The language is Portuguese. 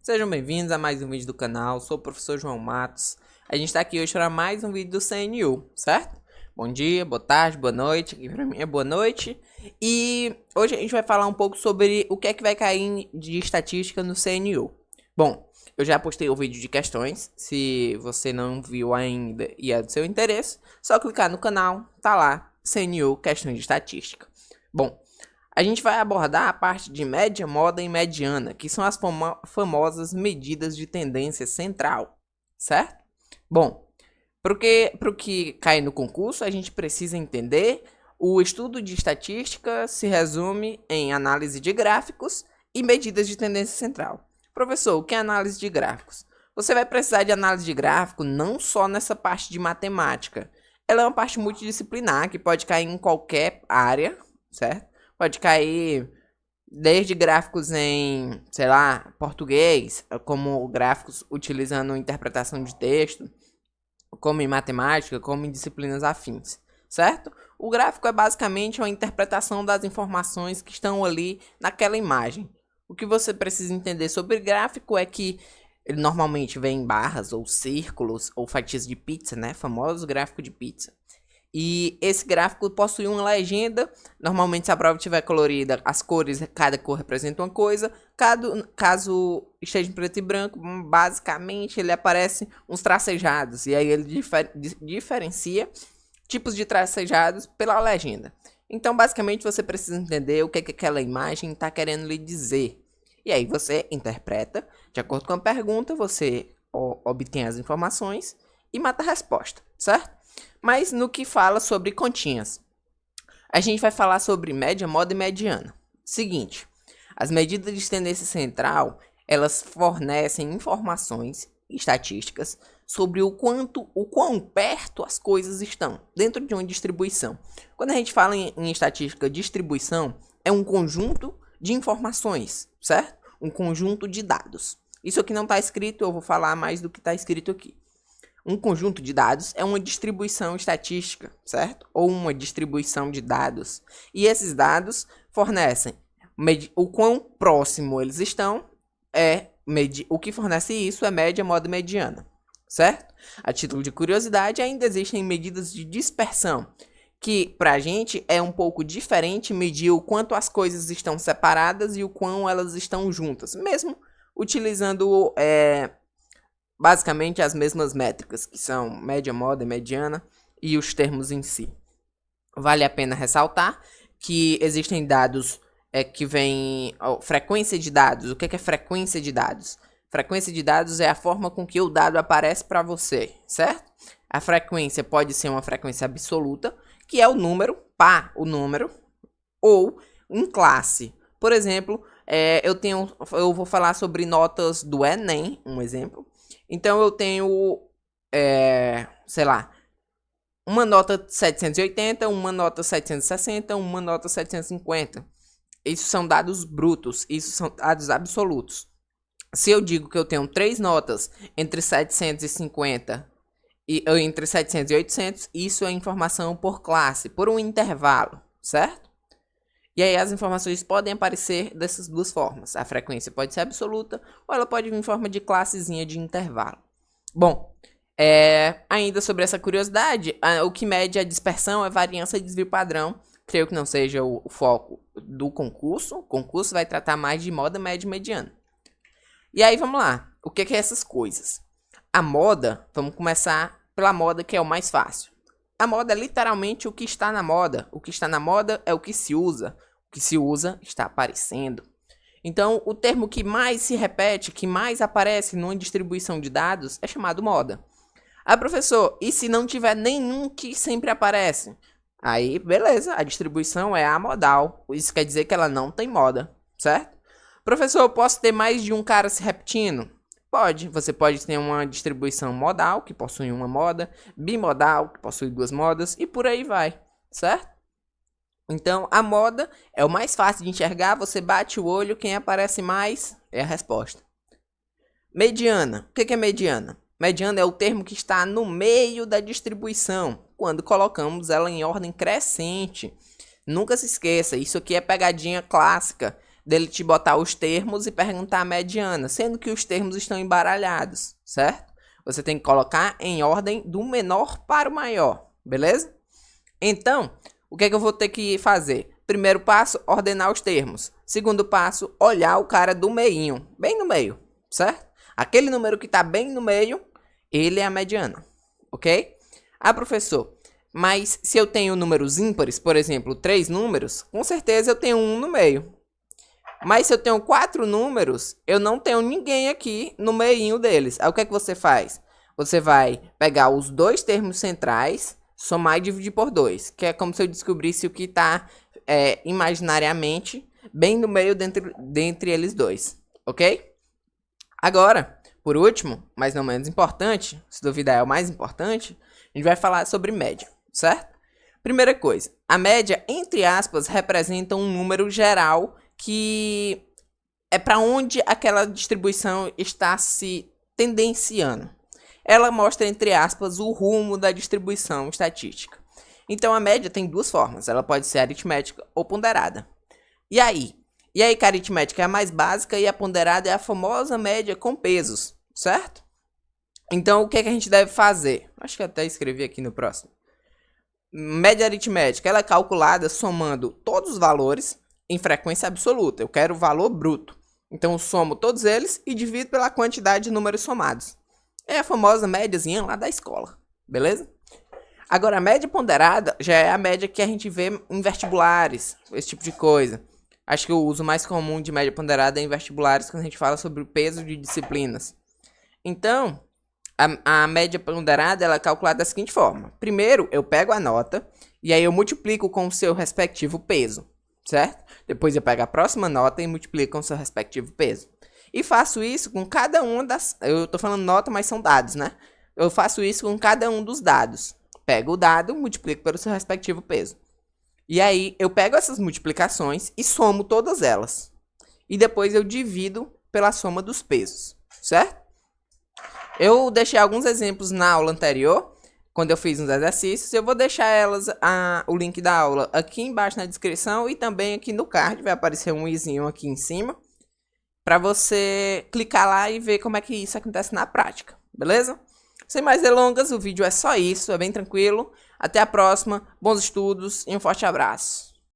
Sejam bem-vindos a mais um vídeo do canal, sou o professor João Matos. A gente está aqui hoje para mais um vídeo do CNU, certo? Bom dia, boa tarde, boa noite, aqui para mim é boa noite. E hoje a gente vai falar um pouco sobre o que é que vai cair de estatística no CNU. Bom, eu já postei o vídeo de questões, se você não viu ainda e é do seu interesse, só clicar no canal, tá lá, CNU, questões de estatística. Bom, a gente vai abordar a parte de média, moda e mediana, que são as famosas medidas de tendência central, certo? Bom, para o que cai no concurso, a gente precisa entender o estudo de estatística se resume em análise de gráficos e medidas de tendência central. Professor, o que é análise de gráficos? Você vai precisar de análise de gráfico não só nessa parte de matemática. Ela é uma parte multidisciplinar que pode cair em qualquer área, certo? Pode cair desde gráficos em, sei lá, português, como gráficos utilizando interpretação de texto, como em matemática, como em disciplinas afins, certo? O gráfico é basicamente uma interpretação das informações que estão ali naquela imagem. O que você precisa entender sobre gráfico é que ele normalmente vem em barras ou círculos ou fatias de pizza, né? Famoso gráfico de pizza. E esse gráfico possui uma legenda. Normalmente, se a prova estiver colorida, as cores, cada cor representa uma coisa. Caso esteja em preto e branco, basicamente ele aparece uns tracejados. E aí ele diferencia tipos de tracejados pela legenda. Então, basicamente, você precisa entender o que aquela imagem está querendo lhe dizer. E aí você interpreta, de acordo com a pergunta, você obtém as informações e mata a resposta, certo? Mas no que fala sobre continhas, a gente vai falar sobre média, moda e mediana. Seguinte, as medidas de tendência central, elas fornecem informações estatísticas sobre o quão perto as coisas estão dentro de uma distribuição. Quando a gente fala em estatística, distribuição é um conjunto de informações, certo? Um conjunto de dados. Isso aqui não está escrito, eu vou falar mais do que está escrito aqui. Um conjunto de dados é uma distribuição estatística, certo? Ou uma distribuição de dados. E esses dados fornecem o quão próximo eles estão, o que fornece isso é média, moda e mediana, certo? A título de curiosidade, ainda existem medidas de dispersão, que pra gente é um pouco diferente medir o quanto as coisas estão separadas e o quão elas estão juntas, mesmo utilizando basicamente as mesmas métricas, que são média, moda, mediana e os termos em si. Vale a pena ressaltar que existem dados que vêm... frequência de dados. O que é frequência de dados? Frequência de dados é a forma com que o dado aparece para você, certo? A frequência pode ser uma frequência absoluta, que é o número, o número, ou em classe. Por exemplo, eu vou falar sobre notas do Enem, um exemplo. Então eu tenho, sei lá, uma nota 780, uma nota 760, uma nota 750. Isso são dados brutos, isso são dados absolutos. Se eu digo que eu tenho 3 notas entre 750 entre 700 e 800, isso é informação por classe, por um intervalo, certo? E aí as informações podem aparecer dessas duas formas. A frequência pode ser absoluta ou ela pode vir em forma de classezinha de intervalo. Bom, ainda sobre essa curiosidade, o que mede a dispersão é variância de desvio padrão. Creio que não seja o foco do concurso. O concurso vai tratar mais de moda, média e mediana. E aí vamos lá. O que é essas coisas? A moda, vamos começar pela moda, que é o mais fácil. A moda é literalmente o que está na moda. O que está na moda é o que se usa. O que se usa está aparecendo. Então, o termo que mais se repete, que mais aparece numa distribuição de dados, é chamado moda. Ah, professor, e se não tiver nenhum que sempre aparece? Aí, beleza, a distribuição é amodal. Isso quer dizer que ela não tem moda, certo? Professor, eu posso ter mais de um cara se repetindo? Pode, você pode ter uma distribuição modal, que possui uma moda, bimodal, que possui duas modas, e por aí vai, certo? Então, a moda é o mais fácil de enxergar, você bate o olho, quem aparece mais é a resposta. Mediana, o que é mediana? Mediana é o termo que está no meio da distribuição, quando colocamos ela em ordem crescente. Nunca se esqueça, isso aqui é pegadinha clássica. dele te botar os termos e perguntar a mediana, sendo que os termos estão embaralhados, certo? Você tem que colocar em ordem do menor para o maior, beleza? Então, o que é que eu vou ter que fazer? Primeiro passo, ordenar os termos. Segundo passo, olhar o cara do meinho, bem no meio, certo? Aquele número que está bem no meio, ele é a mediana, ok? Ah, professor, mas se eu tenho números ímpares, por exemplo, 3 números, com certeza eu tenho um no meio. Mas se eu tenho 4 números, eu não tenho ninguém aqui no meinho deles. Aí o que é que você faz? Você vai pegar os dois termos centrais, somar e dividir por 2, que é como se eu descobrisse o que está imaginariamente bem no meio dentre eles dois, ok? Agora, por último, mas não menos importante, se duvidar é o mais importante, a gente vai falar sobre média, certo? Primeira coisa, a média, entre aspas, representa um número geral que é para onde aquela distribuição está se tendenciando. Ela mostra, entre aspas, o rumo da distribuição estatística. Então, a média tem duas formas. Ela pode ser aritmética ou ponderada. E aí? E aí que a aritmética é a mais básica e a ponderada é a famosa média com pesos, certo? Então, o que é que a gente deve fazer? Acho que até escrevi aqui no próximo. Média aritmética, ela é calculada somando todos os valores em frequência absoluta. Eu quero o valor bruto. Então, eu somo todos eles e divido pela quantidade de números somados. É a famosa médiazinha lá da escola, beleza? Agora, a média ponderada já é a média que a gente vê em vestibulares, esse tipo de coisa. Acho que o uso mais comum de média ponderada é em vestibulares, quando a gente fala sobre o peso de disciplinas. Então, a média ponderada ela é calculada da seguinte forma. Primeiro, eu pego a nota e aí eu multiplico com o seu respectivo peso, certo? Depois eu pego a próxima nota e multiplico com o seu respectivo peso. E faço isso com cada uma das... Eu tô falando nota, mas são dados, né? Eu faço isso com cada um dos dados. Pego o dado, multiplico pelo seu respectivo peso. E aí, eu pego essas multiplicações e somo todas elas. E depois eu divido pela soma dos pesos, certo? Eu deixei alguns exemplos na aula anterior, quando eu fiz uns exercícios. Eu vou deixar o link da aula aqui embaixo na descrição e também aqui no card. Vai aparecer um izinho aqui em cima, para você clicar lá e ver como é que isso acontece na prática, beleza? Sem mais delongas, o vídeo é só isso, é bem tranquilo. Até a próxima, bons estudos e um forte abraço.